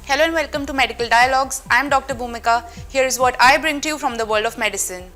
Hello and welcome to Medical Dialogues. I am Dr. Bhumika. Here is what I bring to you from the world of medicine.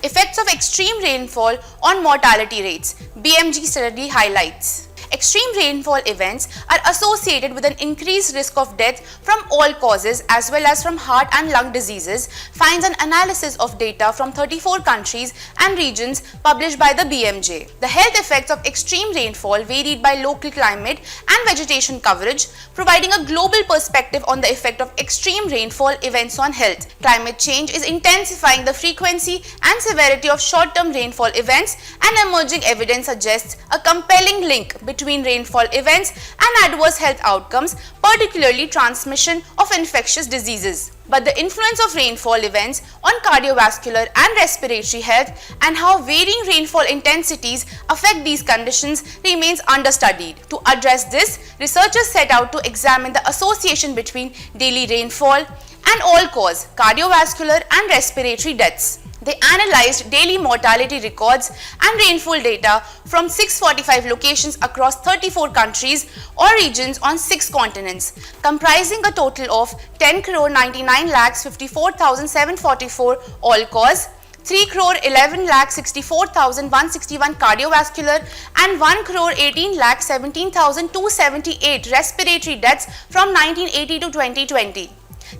Effects of extreme rainfall on mortality rates. BMJ study highlights. Extreme rainfall events are associated with an increased risk of death from all causes as well as from heart and lung diseases, finds an analysis of data from 34 countries and regions published by the BMJ. The health effects of extreme rainfall varied by local climate and vegetation coverage, providing a global perspective on the effect of extreme rainfall events on health. Climate change is intensifying the frequency and severity of short-term rainfall events, and emerging evidence suggests a compelling link between rainfall events and adverse health outcomes, particularly transmission of infectious diseases. But the influence of rainfall events on cardiovascular and respiratory health and how varying rainfall intensities affect these conditions remains understudied. To address this, researchers set out to examine the association between daily rainfall and all-cause cardiovascular and respiratory deaths. They analyzed daily mortality records and rainfall data from 645 locations across 34 countries or regions on 6 continents, comprising a total of 10,99,54,744 all-cause, 3,11,64,161 cardiovascular and 1,18,17,278 respiratory deaths from 1980 to 2020.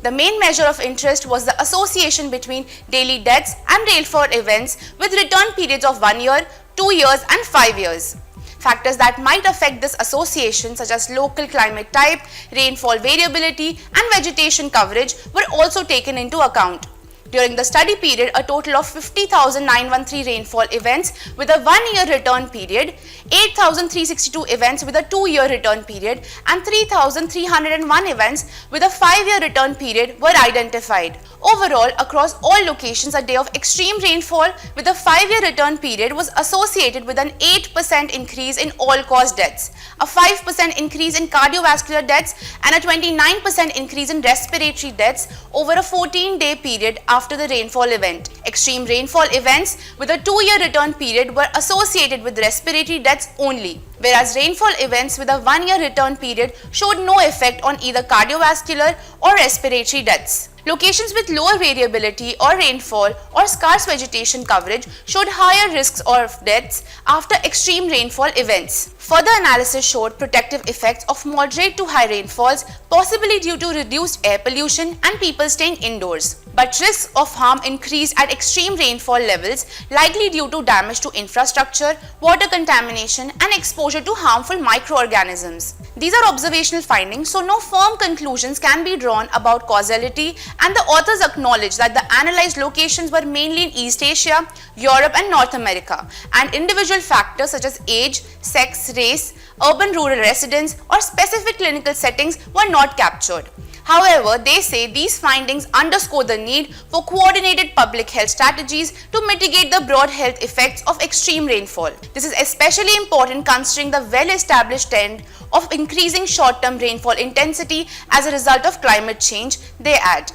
The main measure of interest was the association between daily deaths and rainfall events with return periods of 1 year, 2 years and 5 years. Factors that might affect this association such as local climate type, rainfall variability and vegetation coverage were also taken into account. During the study period, a total of 50,913 rainfall events with a 1-year return period, 8,362 events with a 2-year return period, and 3,301 events with a 5-year return period were identified. Overall, across all locations, a day of extreme rainfall with a 5-year return period was associated with an 8% increase in all-cause deaths, a 5% increase in cardiovascular deaths, and a 29% increase in respiratory deaths over a 14-day period after the rainfall event. Extreme rainfall events with a 2-year return period were associated with respiratory deaths only, whereas rainfall events with a 1-year return period showed no effect on either cardiovascular or respiratory deaths. Locations with lower variability or rainfall or scarce vegetation coverage showed higher risks of deaths after extreme rainfall events. Further analysis showed protective effects of moderate to high rainfalls, possibly due to reduced air pollution and people staying indoors. But risks of harm increased at extreme rainfall levels, likely due to damage to infrastructure, water contamination, and exposure to harmful microorganisms. These are observational findings, so no firm conclusions can be drawn about causality, and the authors acknowledge that the analyzed locations were mainly in East Asia, Europe, and North America, and individual factors such as age, sex, race, urban-rural residence, or specific clinical settings were not captured. However, they say these findings underscore the need for coordinated public health strategies to mitigate the broad health effects of extreme rainfall. This is especially important considering the well-established trend of increasing short-term rainfall intensity as a result of climate change, they add.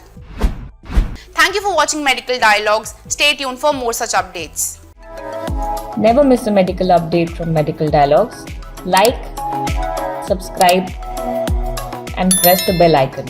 Thank you for watching Medical Dialogues. Stay tuned for more such updates. Never miss a medical update from Medical Dialogues. Like, subscribe, and press the bell icon.